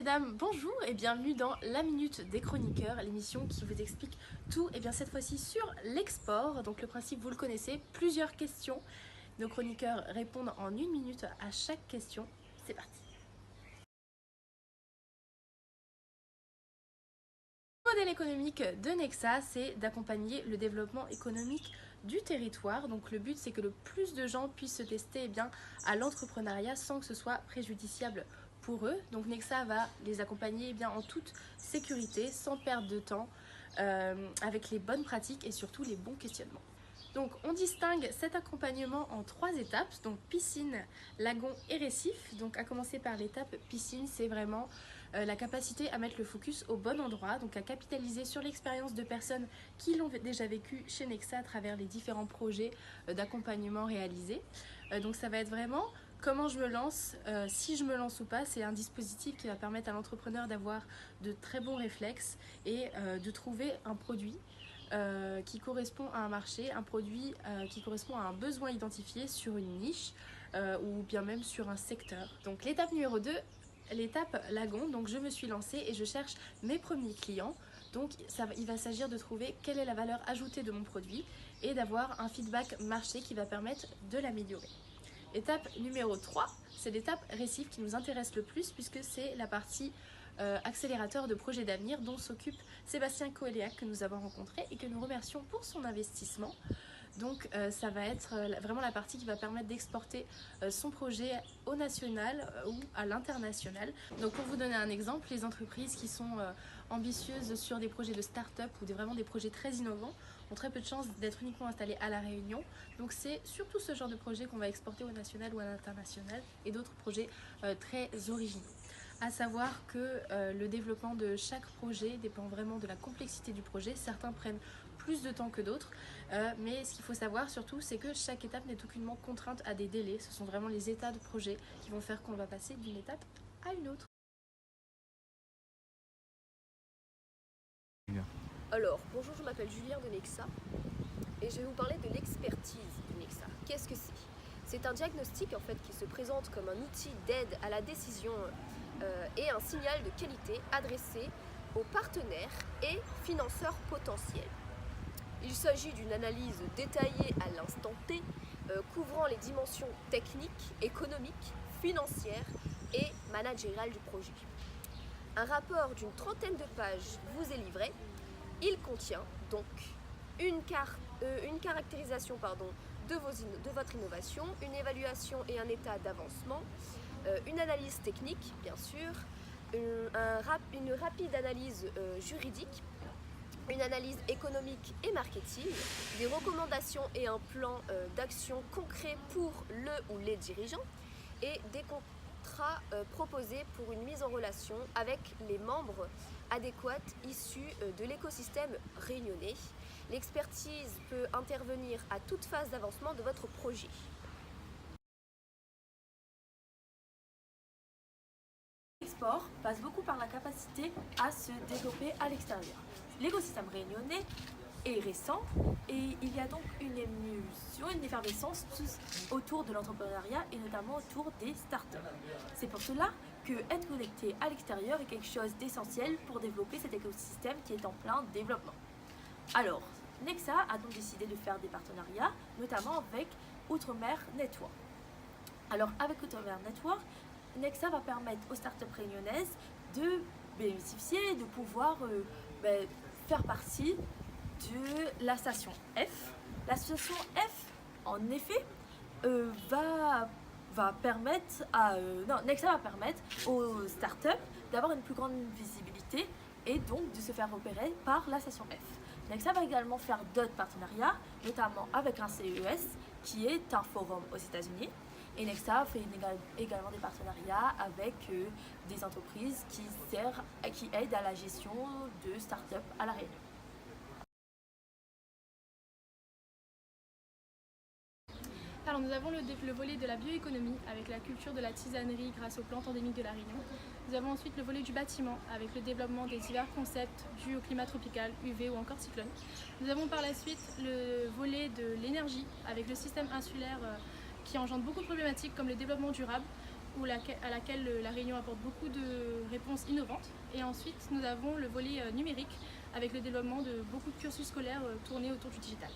Mesdames, bonjour et bienvenue dans la Minute des Chroniqueurs, l'émission qui vous explique tout, et bien cette fois-ci sur l'export. Donc le principe, vous le connaissez, plusieurs questions. Nos chroniqueurs répondent en 1 minute à chaque question. C'est parti. Le modèle économique de Nexa, c'est d'accompagner le développement économique du territoire. Donc le but, c'est que le plus de gens puissent se tester à l'entrepreneuriat sans que ce soit préjudiciable pour eux. Donc Nexa va les accompagner en toute sécurité, sans perdre de temps, avec les bonnes pratiques et surtout les bons questionnements. Donc on distingue cet accompagnement en 3 étapes, donc piscine, lagon et récif. Donc à commencer par l'étape piscine, c'est vraiment la capacité à mettre le focus au bon endroit, donc à capitaliser sur l'expérience de personnes qui l'ont déjà vécu chez Nexa à travers les différents projets d'accompagnement réalisés. Donc ça va être vraiment comment je me lance, si je me lance ou pas. C'est un dispositif qui va permettre à l'entrepreneur d'avoir de très bons réflexes et de trouver un produit qui correspond à un marché, un produit qui correspond à un besoin identifié sur une niche ou bien même sur un secteur. Donc l'étape numéro 2, l'étape lagon. Donc je me suis lancée et je cherche mes premiers clients. Donc il va s'agir de trouver quelle est la valeur ajoutée de mon produit et d'avoir un feedback marché qui va permettre de l'améliorer. Étape numéro 3, c'est l'étape récif qui nous intéresse le plus puisque c'est la partie accélérateur de projets d'avenir dont s'occupe Sébastien Coéléac, que nous avons rencontré et que nous remercions pour son investissement. Donc ça va être vraiment la partie qui va permettre d'exporter son projet au national ou à l'international. Donc pour vous donner un exemple, les entreprises qui sont ambitieuses sur des projets de start-up ou vraiment des projets très innovants ont très peu de chances d'être uniquement installées à La Réunion. Donc c'est surtout ce genre de projet qu'on va exporter au national ou à l'international et d'autres projets très originaux. À savoir que le développement de chaque projet dépend vraiment de la complexité du projet. Certains prennent plus de temps que d'autres, mais ce qu'il faut savoir surtout, c'est que chaque étape n'est aucunement contrainte à des délais. Ce sont vraiment les états de projet qui vont faire qu'on va passer d'une étape à une autre. Alors, bonjour, je m'appelle Julien de Nexa et je vais vous parler de l'expertise de Nexa. Qu'est-ce que c'est ? C'est un diagnostic en fait qui se présente comme un outil d'aide à la décision et un signal de qualité adressé aux partenaires et financeurs potentiels. Il s'agit d'une analyse détaillée à l'instant T, couvrant les dimensions techniques, économiques, financières et managériales du projet. Un rapport d'une 30aine de pages vous est livré. Il contient donc une caractérisation de votre innovation, une évaluation et un état d'avancement, une analyse technique bien sûr, une rapide analyse juridique, une analyse économique et marketing, des recommandations et un plan d'action concret pour le ou les dirigeants et des contrats proposés pour une mise en relation avec les membres adéquates issus de l'écosystème réunionnais. L'expertise peut intervenir à toute phase d'avancement de votre projet. L'export passe beaucoup par la capacité à se développer à l'extérieur. L'écosystème réunionnais est récent et il y a donc une émulsion, une effervescence autour de l'entrepreneuriat et notamment autour des startups. C'est pour cela que être connecté à l'extérieur est quelque chose d'essentiel pour développer cet écosystème qui est en plein développement. Alors, Nexa a donc décidé de faire des partenariats, notamment avec Outremer Network. Alors, avec Outremer Network, Nexa va permettre aux startups réunionnaises de bénéficier, de pouvoir faire partie de la station F. La station F, en effet, va permettre Nexa va permettre aux startups d'avoir une plus grande visibilité et donc de se faire repérer par la station F. Nexa va également faire d'autres partenariats, notamment avec un CES qui est un forum aux États-Unis. Et Nexa fait également des partenariats avec des entreprises qui aident à la gestion de start-up à La Réunion. Alors nous avons le volet de la bioéconomie avec la culture de la tisanerie grâce aux plantes endémiques de La Réunion. Nous avons ensuite le volet du bâtiment avec le développement des divers concepts dus au climat tropical, UV ou encore cyclone. Nous avons par la suite le volet de l'énergie avec le système insulaire qui engendre beaucoup de problématiques comme le développement durable à laquelle la Réunion apporte beaucoup de réponses innovantes. Et ensuite, nous avons le volet numérique avec le développement de beaucoup de cursus scolaires tournés autour du digital.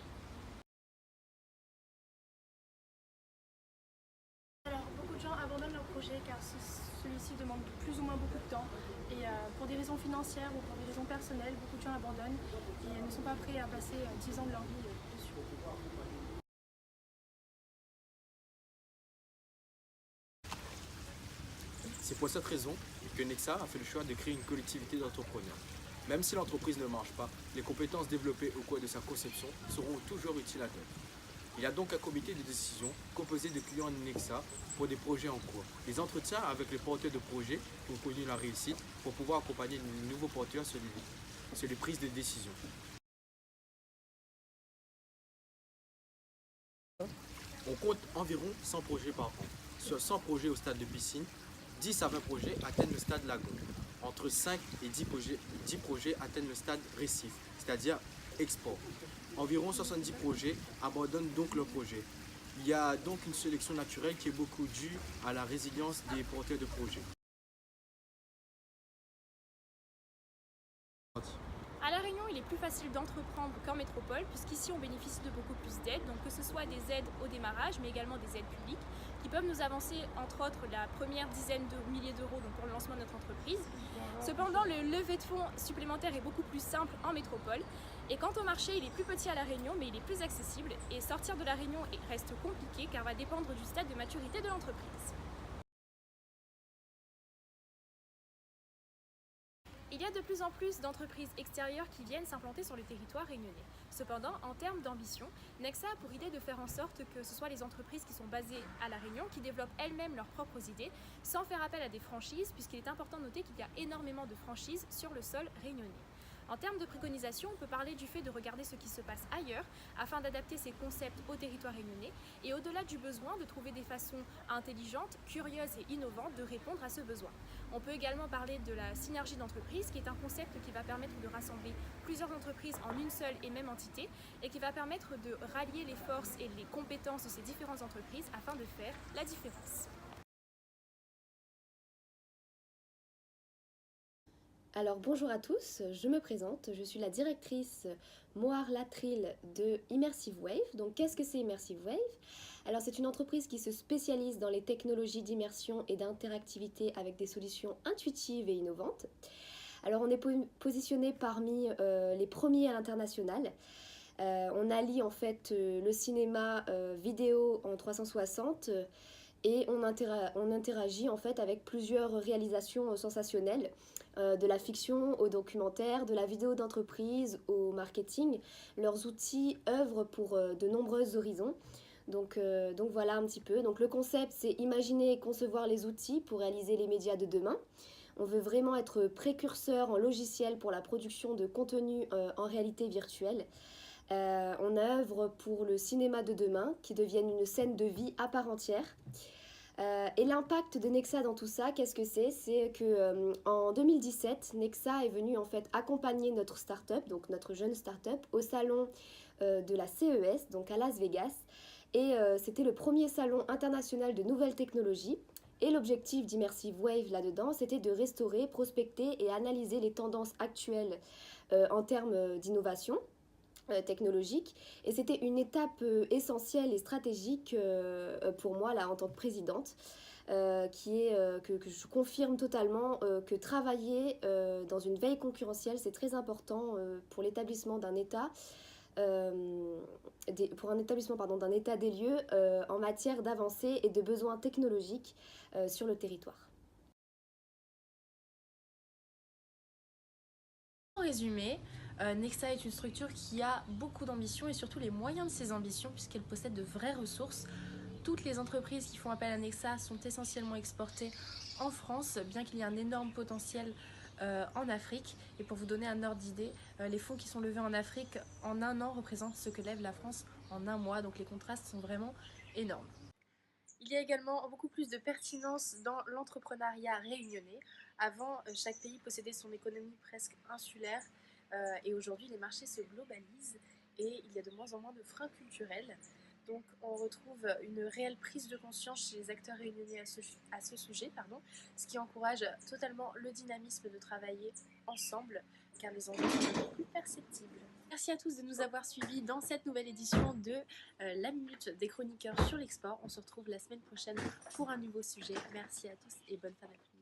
Alors, beaucoup de gens abandonnent leur projet car celui-ci demande plus ou moins beaucoup de temps. Et pour des raisons financières ou pour des raisons personnelles, beaucoup de gens abandonnent et ne sont pas prêts à passer 10 ans de leur vie dessus. C'est pour cette raison que Nexa a fait le choix de créer une collectivité d'entrepreneurs. Même si l'entreprise ne marche pas, les compétences développées au cours de sa conception seront toujours utiles à d'autres. Il y a donc un comité de décision composé de clients Nexa pour des projets en cours. Les entretiens avec les porteurs de projets qui ont connu la réussite pour pouvoir accompagner de nouveaux porteurs sur les prises de décision. On compte environ 100 projets par an. Sur 100 projets au stade de piscine, 10 à 20 projets atteignent le stade lagon. Entre 5 et 10 projets atteignent le stade récif, c'est-à-dire export. Environ 70 projets abandonnent donc leur projet. Il y a donc une sélection naturelle qui est beaucoup due à la résilience des porteurs de projets. À La Réunion, il est plus facile d'entreprendre qu'en métropole, puisqu'ici on bénéficie de beaucoup plus d'aides, donc que ce soit des aides au démarrage, mais également des aides publiques, qui peuvent nous avancer entre autres la première dizaine de milliers d'euros pour le lancement de notre entreprise. Cependant, le levée de fonds supplémentaire est beaucoup plus simple en métropole. Et quant au marché, il est plus petit à La Réunion, mais il est plus accessible. Et sortir de La Réunion reste compliqué car va dépendre du stade de maturité de l'entreprise. Il y a de plus en plus d'entreprises extérieures qui viennent s'implanter sur le territoire réunionnais. Cependant, en termes d'ambition, Nexa a pour idée de faire en sorte que ce soit les entreprises qui sont basées à La Réunion qui développent elles-mêmes leurs propres idées, sans faire appel à des franchises, puisqu'il est important de noter qu'il y a énormément de franchises sur le sol réunionnais. En termes de préconisation, on peut parler du fait de regarder ce qui se passe ailleurs afin d'adapter ces concepts au territoire réunionnais et au-delà du besoin de trouver des façons intelligentes, curieuses et innovantes de répondre à ce besoin. On peut également parler de la synergie d'entreprise qui est un concept qui va permettre de rassembler plusieurs entreprises en une seule et même entité et qui va permettre de rallier les forces et les compétences de ces différentes entreprises afin de faire la différence. Alors bonjour à tous, je me présente, je suis la directrice Mohar Latril de Immersive Wave. Donc qu'est-ce que c'est Immersive Wave? Alors c'est une entreprise qui se spécialise dans les technologies d'immersion et d'interactivité avec des solutions intuitives et innovantes. Alors on est positionné parmi les premiers à l'international. On allie en fait le cinéma vidéo en 360 et on interagit en fait avec plusieurs réalisations sensationnelles, de la fiction au documentaire, de la vidéo d'entreprise au marketing. Leurs outils œuvrent pour de nombreux horizons. Donc voilà un petit peu. Donc le concept, c'est imaginer et concevoir les outils pour réaliser les médias de demain. On veut vraiment être précurseur en logiciel pour la production de contenu en réalité virtuelle. On œuvre pour le cinéma de demain qui devienne une scène de vie à part entière. Et l'impact de Nexa dans tout ça, qu'est-ce que c'est? C'est que en 2017, Nexa est venu en fait accompagner notre start-up, donc notre jeune start-up, au salon de la CES, donc à Las Vegas. Et c'était le premier salon international de nouvelles technologies. Et l'objectif d'Immersive Wave là-dedans, c'était de restaurer, prospecter et analyser les tendances actuelles en termes d'innovation technologique. Et c'était une étape essentielle et stratégique pour moi là, en tant que présidente, que je confirme totalement que travailler dans une veille concurrentielle, c'est très important pour l'établissement d'un état. Pour un établissement d'un état des lieux en matière d'avancée et de besoins technologiques sur le territoire. En résumé, Nexa est une structure qui a beaucoup d'ambition et surtout les moyens de ses ambitions puisqu'elle possède de vraies ressources. Toutes les entreprises qui font appel à Nexa sont essentiellement exportées en France, bien qu'il y ait un énorme potentiel en Afrique. Et pour vous donner un ordre d'idée, les fonds qui sont levés en Afrique en un an représentent ce que lève la France en un mois, donc les contrastes sont vraiment énormes. Il y a également beaucoup plus de pertinence dans l'entrepreneuriat réunionnais. Avant, chaque pays possédait son économie presque insulaire et aujourd'hui les marchés se globalisent et il y a de moins en moins de freins culturels. Donc on retrouve une réelle prise de conscience chez les acteurs réunionnais à ce sujet, ce qui encourage totalement le dynamisme de travailler ensemble, car les enjeux sont plus perceptibles. Merci à tous de nous avoir suivis dans cette nouvelle édition de la Minute des chroniqueurs sur l'export. On se retrouve la semaine prochaine pour un nouveau sujet. Merci à tous et bonne fin d'après-midi.